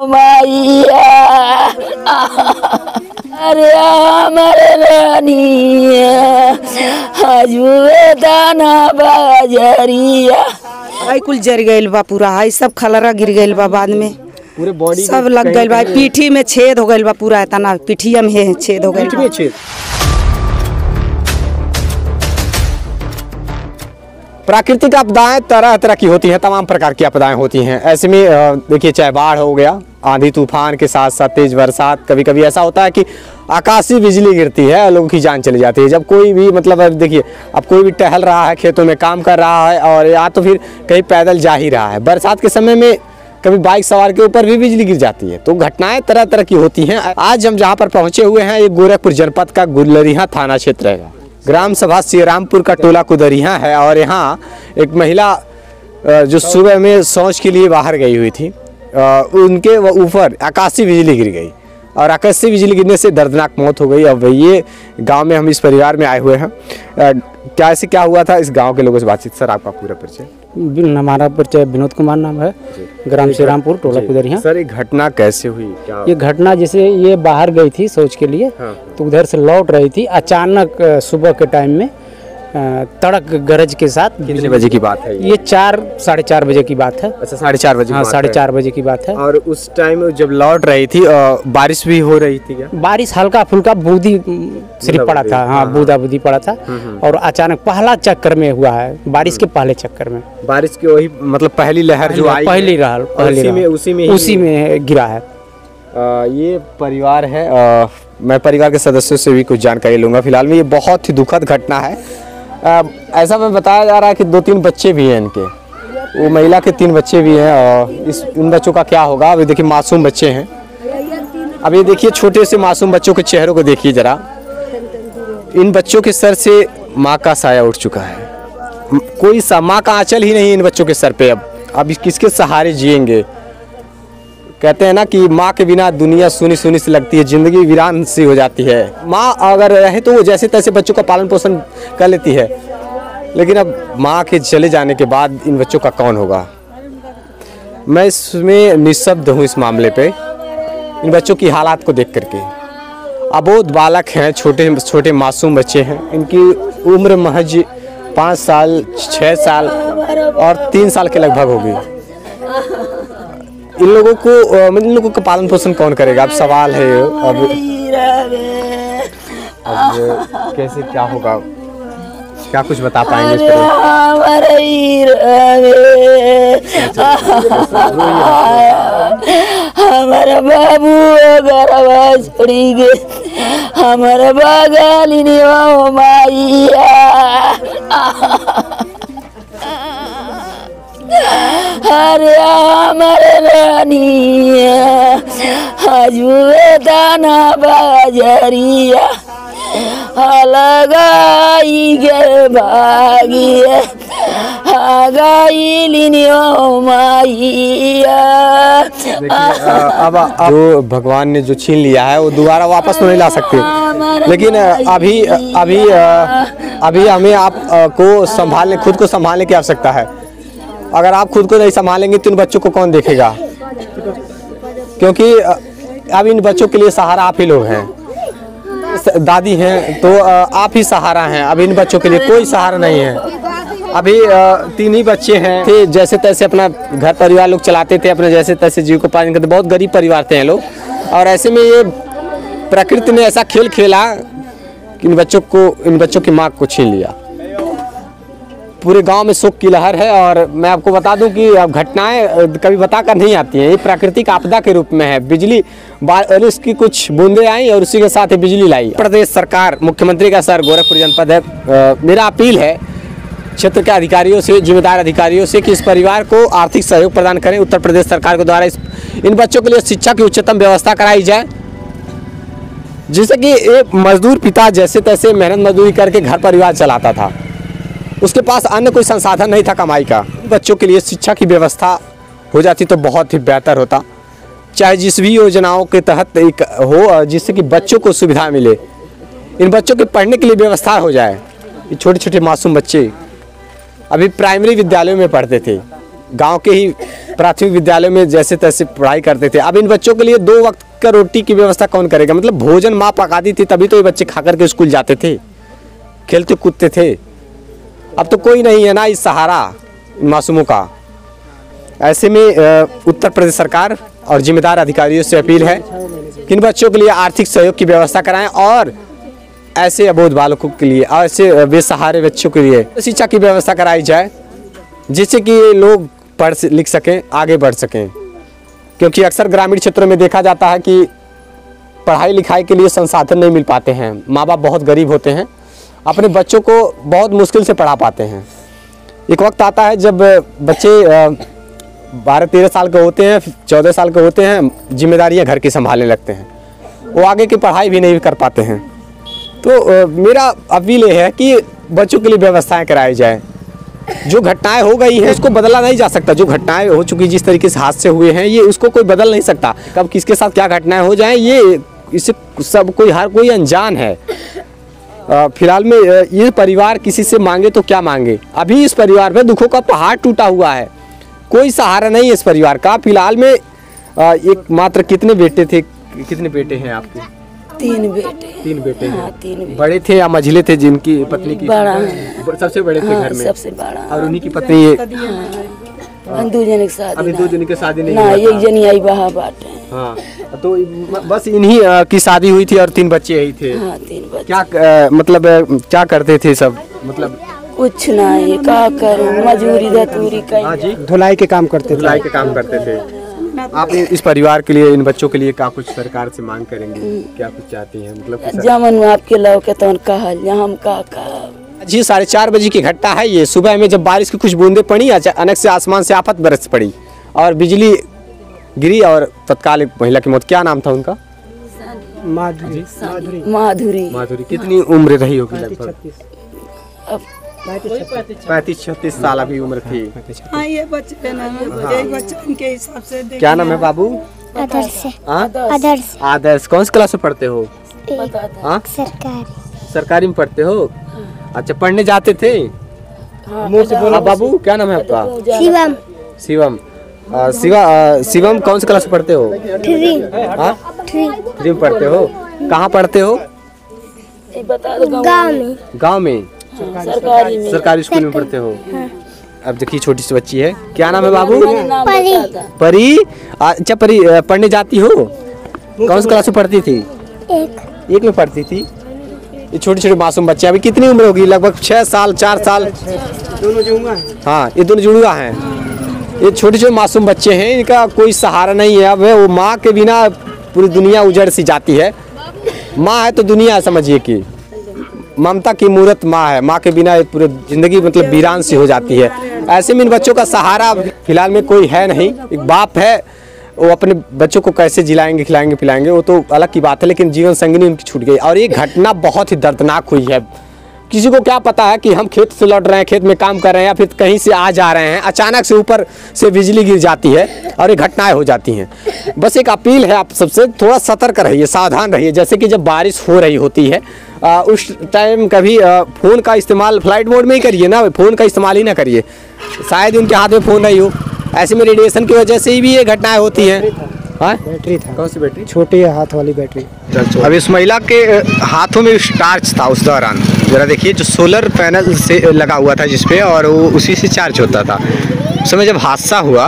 मैया अरे हमारे रानिया हजुए दाना बाजरिया आई कुल जर गइल बा पूरा। हाई सब खलरा गिर गइल बा। बाद में पूरे बॉडी सब लग गइल बा। पीठी में छेद हो गइल बा पूरा। इतना पीठिया में छेद हो गइल। प्राकृतिक आपदाएं तरह तरह की होती हैं, तमाम प्रकार की आपदाएं होती हैं। ऐसे में देखिए, चाहे बाढ़ हो गया, आंधी तूफान के साथ साथ तेज बरसात, कभी कभी ऐसा होता है कि आकाशीय बिजली गिरती है, लोगों की जान चली जाती है। जब कोई भी मतलब देखिए, अब कोई भी टहल रहा है, खेतों में काम कर रहा है और या तो फिर कहीं पैदल जा ही रहा है, बरसात के समय में कभी बाइक सवार के ऊपर भी बिजली गिर जाती है। तो घटनाएं तरह तरह की होती हैं। आज हम जहाँ पर पहुँचे हुए हैं, ये गोरखपुर जनपद का गुलरिहा थाना क्षेत्र है। ग्राम सभा श्रीरामपुर का टोला कुदरिया है और यहाँ एक महिला जो सुबह में शौच के लिए बाहर गई हुई थी, उनके ऊपर आकाशीय बिजली गिर गई और आकाशीय बिजली गिरने से दर्दनाक मौत हो गई। अब ये गांव में हम इस परिवार में आए हुए हैं। क्या ऐसे क्या हुआ था, इस गांव के लोगों से बातचीत। सर, आपका पूरा परिचय। हमारा परिचय विनोद कुमार नाम है, ग्राम श्रीरामपुर टोला कुदरिया। सर, ये घटना कैसे हुई? क्या ये घटना जैसे ये बाहर गई थी शौच के लिए, तो उधर से लौट रही थी। अचानक सुबह के टाइम में तड़क गरज के साथ। कितने बजे की बात है ये 4 साढ़े 4 बजे की बात है। अच्छा, 4:30 बजे। हाँ, 4:30 बजे की बात है। और उस टाइम जब लौट रही थी, बारिश भी हो रही थी क्या? बारिश हल्का फुल्का बूंदी सिर्फ पड़ा था। हाँ, बूंदा बूंदी पड़ा था। और अचानक पहला चक्कर में हुआ है, बारिश के पहले चक्कर में। बारिश की वही मतलब पहली लहर जो आई, उसी में गिरा है। ये परिवार है। मैं परिवार के सदस्यों से भी कुछ जानकारी लूंगा। फिलहाल में ये बहुत ही दुखद घटना है। ऐसा में बताया जा रहा है कि 2-3 बच्चे भी हैं इनके, वो महिला के 3 बच्चे भी हैं। और इन बच्चों का क्या होगा? अभी देखिए, मासूम बच्चे हैं। अब ये देखिए, छोटे से मासूम बच्चों के चेहरों को देखिए जरा। इन बच्चों के सर से माँ का साया उठ चुका है। कोई माँ का आंचल ही नहीं इन बच्चों के सर पे। अब किसके सहारे जिएंगे? कहते हैं ना कि माँ के बिना दुनिया सुनी सुनी सी लगती है, जिंदगी वीरान सी हो जाती है। माँ अगर रहे तो वो जैसे तैसे बच्चों का पालन पोषण कर लेती है, लेकिन अब माँ के चले जाने के बाद इन बच्चों का कौन होगा? मैं इसमें निःशब्द हूँ इस मामले पे, इन बच्चों की हालात को देख करके। अबोध बालक हैं, छोटे छोटे मासूम बच्चे हैं। इनकी उम्र महज 5 साल, 6 साल और 3 साल के लगभग होगी। इन लोगों का पालन पोषण कौन करेगा? अब सवाल है। अब कैसे क्या होगा? क्या कुछ बता पाएंगे इस पर? हमारा बाबू गरबा छोड़ी गे, हमारा बगाली मैया अरे हमारे रानिया हजुए दाना बाजरिया लगाई गे भागिया अब जो भगवान ने जो छीन लिया है वो दोबारा वापस तो नहीं ला सकते, लेकिन अभी हमें आप को संभालने, खुद को संभालने की आवश्यकता है। अगर आप खुद को नहीं संभालेंगे तो इन बच्चों को कौन देखेगा? क्योंकि अब इन बच्चों के लिए सहारा आप ही लोग हैं। दादी हैं तो आप ही सहारा हैं। अब इन बच्चों के लिए कोई सहारा नहीं है। अभी 3 ही बच्चे हैं थे, जैसे तैसे अपना घर परिवार लोग चलाते थे, अपने जैसे तैसे जीव को पालन करते। बहुत गरीब परिवार थे लोग, और ऐसे में ये प्रकृति ने ऐसा खेल खेला कि इन बच्चों की माँ को छीन लिया। पूरे गांव में शोक की लहर है। और मैं आपको बता दूं कि घटनाएं कभी बताकर नहीं आती हैं, ये प्राकृतिक आपदा के रूप में है। बिजली बारिश की कुछ बूंदें आई और उसी के साथ ही बिजली लाई। प्रदेश सरकार, मुख्यमंत्री का शहर गोरखपुर जनपद है। मेरा अपील है क्षेत्र के अधिकारियों से, जिम्मेदार अधिकारियों से, कि इस परिवार को आर्थिक सहयोग प्रदान करें। उत्तर प्रदेश सरकार के द्वारा इन बच्चों के लिए शिक्षा की उच्चतम व्यवस्था कराई जाए, जिससे कि एक मजदूर पिता जैसे तैसे मेहनत मजदूरी करके घर परिवार चलाता था, उसके पास अन्य कोई संसाधन नहीं था कमाई का। बच्चों के लिए शिक्षा की व्यवस्था हो जाती तो बहुत ही बेहतर होता। चाहे जिस भी योजनाओं के तहत एक हो, जिससे कि बच्चों को सुविधा मिले, इन बच्चों के पढ़ने के लिए व्यवस्था हो जाए। ये छोटे छोटे मासूम बच्चे अभी प्राइमरी विद्यालयों में पढ़ते थे, गांव के ही प्राथमिक विद्यालय में जैसे तैसे पढ़ाई करते थे। अब इन बच्चों के लिए 2 वक्त का रोटी की व्यवस्था कौन करेगा? मतलब भोजन माँ पकाती थी, तभी तो ये बच्चे खा करके स्कूल जाते थे, खेलते कूदते थे। अब तो कोई नहीं है ना इस सहारा इन मासूमों का। ऐसे में उत्तर प्रदेश सरकार और जिम्मेदार अधिकारियों से अपील है कि इन बच्चों के लिए आर्थिक सहयोग की व्यवस्था कराएं और ऐसे अबोध बालकों के लिए, ऐसे बेसहारे बच्चों के लिए शिक्षा की व्यवस्था कराई जाए, जिससे कि ये लोग पढ़ लिख सकें, आगे बढ़ सकें। क्योंकि अक्सर ग्रामीण क्षेत्रों में देखा जाता है कि पढ़ाई लिखाई के लिए संसाधन नहीं मिल पाते हैं, माँ बाप बहुत गरीब होते हैं, अपने बच्चों को बहुत मुश्किल से पढ़ा पाते हैं। एक वक्त आता है जब बच्चे 12-13 साल के होते हैं, 14 साल के होते हैं, जिम्मेदारियां घर की संभालने लगते हैं, वो आगे की पढ़ाई भी नहीं कर पाते हैं। तो मेरा अपील ये है कि बच्चों के लिए व्यवस्थाएं कराई जाए। जो घटनाएं हो गई हैं उसको बदला नहीं जा सकता। जो घटनाएं हो चुकी, जिस तरीके से हादसे हुए हैं, ये उसको कोई बदल नहीं सकता। कब किसके साथ क्या घटनाएं हो जाएं, ये इससे सब हर कोई अनजान है। फिलहाल में ये परिवार किसी से मांगे तो क्या मांगे? अभी इस परिवार में दुखों का पहाड़ टूटा हुआ है, कोई सहारा नहीं है इस परिवार का। फिलहाल में एक मात्र कितने बेटे थे, कितने बेटे हैं आपके? 3 बेटे। 3 बेटे हैं। 3 बेटे। बड़े थे या मझले थे? जिनकी पत्नी की बड़ा सबसे बड़े थे घर में? सबसे बड़ा। और उन्हीं की पत्नी ये 2 जने की शादी अभी 2 जन की शादी नहीं ना, हुआ एक था। जनी आई बाहर बाटे। हाँ, तो बस इन्हीं की शादी हुई थी और 3 बच्चे ही थे। हाँ, 3 बच्चे। क्या मतलब क्या करते थे सब? मतलब कुछ नहीं, का करूं, मजूरी धतूरी हाँ जी, धुलाई के काम करते थे। धुलाई के काम करते थे। आप इस परिवार के लिए, इन बच्चों के लिए क्या कुछ सरकार से मांग करेंगे? क्या कुछ चाहती हैं? मतलब जमन आपके लव के तो कहल हम का जी 4:30 बजे की घटना है ये। सुबह में जब बारिश की कुछ बूंदें पड़ी, अचानक से आसमान से आफत बरस पड़ी और बिजली गिरी और तत्काल एक महिला की मौत। क्या नाम था उनका? माधुरी। माधुरी। कितनी उम्र रही होगी? लगभग 35-36 साल अभी उम्र थी। हाँ, ये बच्चे ना, एक बच्चा इनके हिसाब से। क्या नाम है बाबू? आदर्श। आदर्श। आदर्श। कौन सी क्लास में पढ़ते हो? हाँ, सरकारी में पढ़ते हो? अच्छा, पढ़ने जाते थे? हाँ बाबू, क्या नाम है आपका? शिवम। शिवम। शिवम कौन सी क्लास में पढ़ते हो? 3 में पढ़ते हो? कहाँ पढ़ते हो? गाँव में सरकारी स्कूल में पढ़ते हो? अब देखिए छोटी सी बच्ची है, क्या नाम है बाबू? परी। परी। अच्छा परी, पढ़ने जाती हो? कौन सी क्लास में पढ़ती थी? 1 में पढ़ती थी। ये छोटे छोटे मासूम बच्चे, अभी कितनी उम्र होगी? लगभग 6 साल, 4 साल। हाँ, ये दोनों जुड़वा हैं। ये छोटे छोटे मासूम बच्चे हैं, इनका कोई सहारा नहीं है। अब वो माँ के बिना पूरी दुनिया उजड़ सी जाती है। माँ है तो दुनिया समझिए कि ममता की मूर्त माँ है। माँ के बिना पूरी जिंदगी मतलब वीरान सी हो जाती है। ऐसे में इन बच्चों का सहारा फिलहाल में कोई है नहीं। एक बाप है, वो अपने बच्चों को कैसे जिलाएंगे, खिलाएंगे, पिलाएंगे, वो तो अलग की बात है, लेकिन जीवन संगिनी उनकी छूट गई। और ये घटना बहुत ही दर्दनाक हुई है। किसी को क्या पता है कि हम खेत से लौट रहे हैं, खेत में काम कर रहे हैं या फिर कहीं से आ जा रहे हैं, अचानक से ऊपर से बिजली गिर जाती है और ये घटनाएं हो जाती हैं। बस एक अपील है आप सबसे, थोड़ा सतर्क रहिए, सावधान रहिए। जैसे कि जब बारिश हो रही होती है उस टाइम कभी फ़ोन का इस्तेमाल फ्लाइट मोड में ही करिए ना, फ़ोन का इस्तेमाल ही ना करिए। शायद उनके हाथ में फ़ोन नहीं हो, ऐसे में रेडिएशन की वजह से ही भी ये घटनाएं होती हैं। हाँ, बैटरी था। कौन सी बैटरी? छोटी हाथ वाली बैटरी। अब इस महिला के हाथों में टार्च था उस दौरान, जरा देखिए, जो सोलर पैनल से लगा हुआ था जिसपे, और वो उसी से चार्ज होता था। उस समय जब हादसा हुआ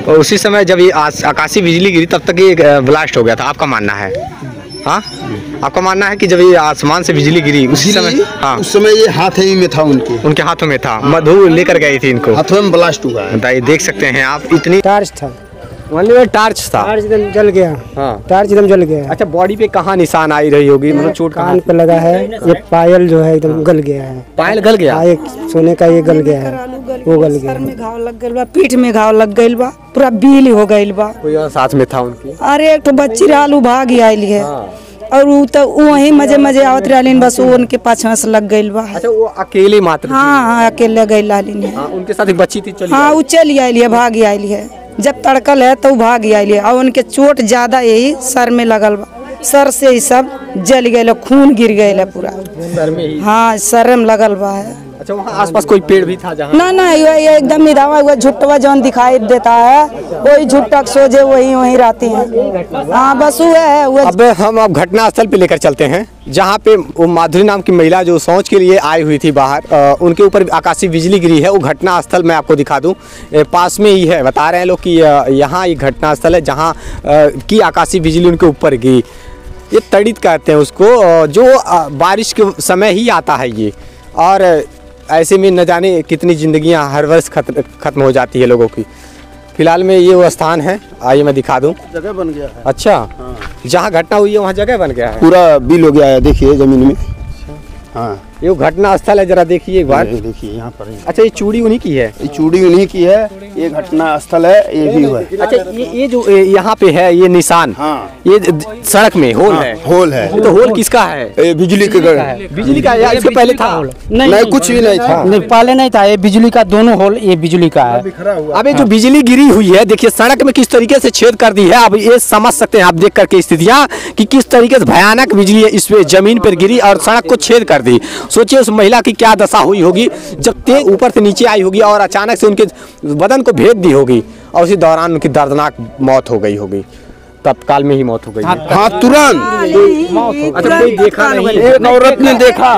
और उसी समय जब ये आकाशीय बिजली गिरी, तब तक ये ब्लास्ट हो गया था। आपका मानना है? हाँ, आपका मानना है कि जब ये आसमान से बिजली गिरी उसी समय? हाँ, उस समय ये हाथ ही में था, उनके हाथों में था। मधु लेकर गई थी इनको, हाथों में ब्लास्ट हुआ है। बताइए, देख सकते हैं आप, इतनी टार्च था, टार्च था। टार्च एकदम जल गया। हाँ, टार्च एकदम जल गया। अच्छा, बॉडी पे कहाँ निशान आई रही होगी? मतलब चोट कान पे लगा है, ये पायल जो है एकदम गल गया है। पायल गल गया? हाँ, एक सोने का ये गल गया है, वो गल गया। सर में घाव लग गइल बा, पीठ में घाव लग गइल बा, पूरा बील हो गइल बा। कोई और साथ में था उनके? अरे एक तो बच्ची रालू भाग आइली है, और वो तो वही मजे मजे आवत रहलीन, बस वो उनके पाछा से लग गइल बा। अच्छा, वो अकेले मात्र थी? हाँ, अकेले गइल लालीन है। हाँ, उनके साथ एक बच्ची थी, चली हाँ, वो चली आइली है, भागी आइली है। जब तड़कल है तो भागी आइली है, और उनके चोट ज्यादा यही सर में लगल बा। सर से ही सब जल गए, खून गिर गए पूरा सर में ही? हाँ, सर में लगल बा है। अच्छा, वहाँ आसपास कोई पेड़ भी था जहाँ? ना ये एकदम निधावा हुआ झुट्टवा जौन दिखाई देता है वही झुट्टक सोजे वही रहती हैं। हाँ बस वो अब हम घटना स्थल पे लेकर चलते हैं जहाँ पे वो माधुरी नाम की महिला जो शौच के लिए आई हुई थी बाहर, उनके ऊपर आकाशीय बिजली गिरी है। वो घटना स्थल मैं आपको दिखा दूँ, पास में ही है। बता रहे हैं लोग कि यहाँ एक घटना स्थल है जहाँ की आकाशीय बिजली उनके ऊपर गिरी। ये तड़ित कहते हैं उसको, जो बारिश के समय ही आता है ये, और ऐसे में न जाने कितनी ज़िंदगियाँ हर वर्ष खत्म हो जाती है लोगों की। फिलहाल में ये वो स्थान है, आइए मैं दिखा दूं। जगह बन गया है। अच्छा, जहाँ घटना हुई है वहाँ जगह बन गया है, पूरा बिल हो गया है, देखिए जमीन में। हाँ, ये वो घटना स्थल है, जरा देखिए एक बार। देखिए यहाँ पर। अच्छा, ये चूड़ी उन्हीं की है? ये चूड़ी उन्हीं की है, ये घटना स्थल है, ये भी हुआ है। अच्छा, ये जो यहाँ पे है ये निशान, हाँ, ये सड़क में होल है। होल है। ये तो होल किसका है? ये बिजली के बिजली का है, इसके पहले था? नहीं, कुछ भी नहीं था। नहीं, पहले नहीं था। ये बिजली का दोनों होल ये बिजली का है। अब ये जो बिजली गिरी हुई है, देखिए सड़क में किस तरीके से छेद कर दी है। अब ये समझ सकते हैं आप देख करके स्थितियाँ कि किस तरीके से भयानक बिजली इस पे जमीन पर गिरी और सड़क को छेद कर दी। सोचिए उस महिला की क्या दशा हुई होगी जब तेज ऊपर से नीचे आई होगी और अचानक से उनके बदन को भेद दी होगी और उसी दौरान उनकी दर्दनाक मौत हो गई होगी। तत्काल में ही मौत हो गई। हाँ, तुरंत। अच्छा, कोई देखा नहीं? एक औरत ने देखा,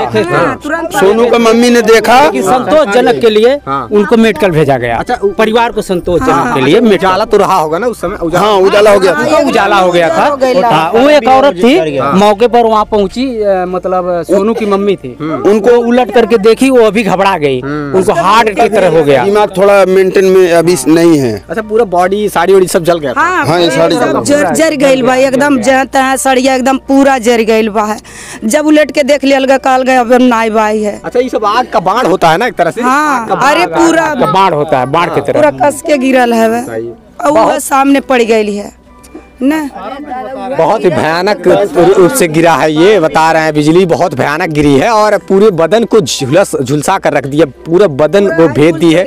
सोनू का मम्मी ने देखा। संतोषजनक के लिए उनको मेडिकल भेजा गया। अच्छा, परिवार को संतोषजनक के लिए उजाला तो रहा होगा ना उस समय? हाँ, उजाला हो गया था। उजाला हो गया था। हाँ, वो एक औरत थी मौके पर वहाँ पहुँची, मतलब सोनू की मम्मी थी, उनको उलट करके देखी, वो अभी घबरा गई, उनको हार्ट की तरह हो गया। दिमाग थोड़ा मेंटेन में अभी नहीं है। अच्छा, पूरा बॉडी साड़ी वाड़ी सब जल गया? हाँ, ये साड़ी जर गईल बा एकदम, जहते हैं सड़िया एकदम पूरा जर गईल बा है। जब उलट के देख लिया गया, काल गया अब नाई बाई है। अच्छा, ये सब आग का बाण होता है ना एक तरह से? हाँ, अरे पूरा बाढ़ होता है, बाढ़ की पूरा तरह कस के गिरल है और वो सामने पड़ गई है ना। बहुत ही भयानक रूप से गिरा है ये, बता रहे हैं। बिजली बहुत भयानक गिरी है और पूरे बदन को झुलसा कर रख दिया, पूरा बदन को भेद दी है।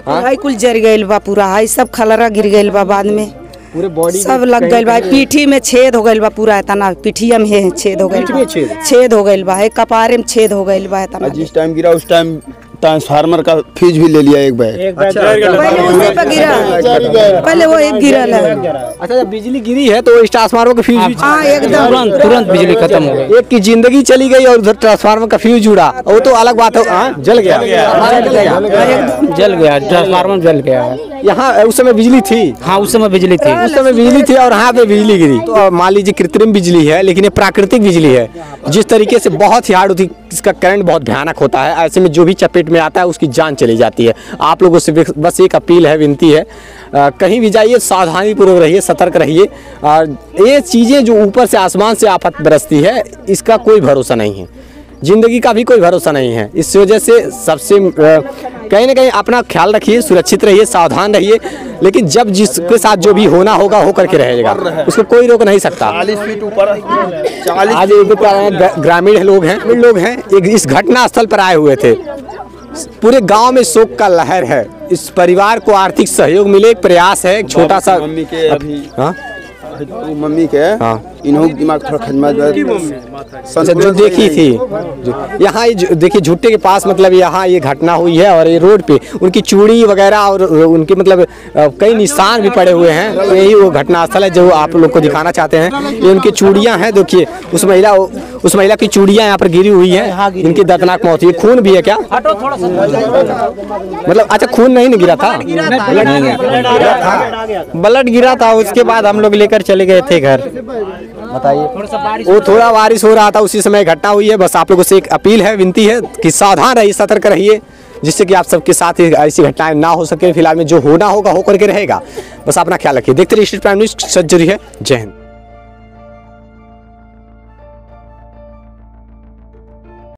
हाई कुल जर गईल बा पूरा, हाई सब खलरा गिर गईल बा, बाद में पूरे बॉडी सब लग गईल बा। पीठी में छेद हो गईल बा पूरा, तना पीठिया में छेद हो गईल, छेद हो गईल बा, कपारे में छेद हो गईल बा तना। जिस टाइम गिरा उस टाइम ट्रांसफार्मर का फ्यूज भी ले लिया एक बार। पहले उसी पे गिरा, पहले वो एक गिरल है। अच्छा, जब बिजली गिरी है तो ट्रांसफार्मर का फ्यूज भी हाँ एकदम तुरंत बिजली खत्म हो गई। एक की जिंदगी चली गई और उधर ट्रांसफार्मर का फ्यूज जुड़ा, वो तो अलग बात है। जल गया, जल गया, ट्रांसफार्मर जल गया है। यहाँ उस समय बिजली थी? हाँ, उस समय बिजली थी। उस समय बिजली थी और यहाँ पे बिजली गिरी। तो मान लीजिए कृत्रिम बिजली है, लेकिन ये प्राकृतिक बिजली है। जिस तरीके से बहुत ही हार्ड होती, इसका करंट बहुत भयानक होता है। ऐसे में जो भी चपेट में आता है उसकी जान चली जाती है। आप लोगों से बस एक अपील है, विनती है, कहीं भी जाइए सावधानी पूर्वक रहिए, सतर्क रहिए। और ये चीज़ें जो ऊपर से आसमान से आफत बरसती है, इसका कोई भरोसा नहीं है। जिंदगी का भी कोई भरोसा नहीं है। इस वजह से सबसे कहीं ना कहीं अपना ख्याल रखिए, सुरक्षित रहिए, सावधान रहिए। लेकिन जब जिसके साथ जो भी होना होगा हो करके रहेगा, उसको कोई रोक नहीं सकता। 40 फीट ऊपर, आज एक ग्रामीण लोग हैं एक इस घटना स्थल पर आए हुए थे। पूरे गांव में शोक का लहर है। इस परिवार को आर्थिक सहयोग मिले, एक प्रयास है, एक छोटा सा। मम्मी के अभी मम्मी के इन्हों दिमाग थोड़ा खजमा जो देखी थी यहाँ, ये देखिए झुट्टे के पास, मतलब यहाँ ये घटना हुई है और ये रोड पे उनकी चूड़ी वगैरह और उनके मतलब कई निशान भी पड़े हुए हैं। तो यही वो घटना स्थल है जो आप लोग को दिखाना चाहते हैं। ये उनकी चूड़ियाँ हैं, देखिए उस महिला की चूड़ियाँ यहाँ पर गिरी हुई हैं। इनकी दर्दनाक मौत हुई। खून भी है क्या? मतलब अच्छा, खून नहीं गिरा था, ब्लड गिरा था। उसके बाद हम लोग लेकर चले गए थे घर। बताइए, वो थोड़ा बारिश हो रहा था, उसी समय घटना हुई है। बस आप लोगों से एक अपील है, विनती है कि सावधान रहिए, सतर्क रहिए, जिससे कि आप सबके साथ ऐसी घटनाएं ना हो सके। फिलहाल में जो होना होगा हो करके रहेगा। बस अपना ख्याल रखिए। देखते रहिए स्टेट प्राइम न्यूज़, सच जरूरी है। जय हिंद।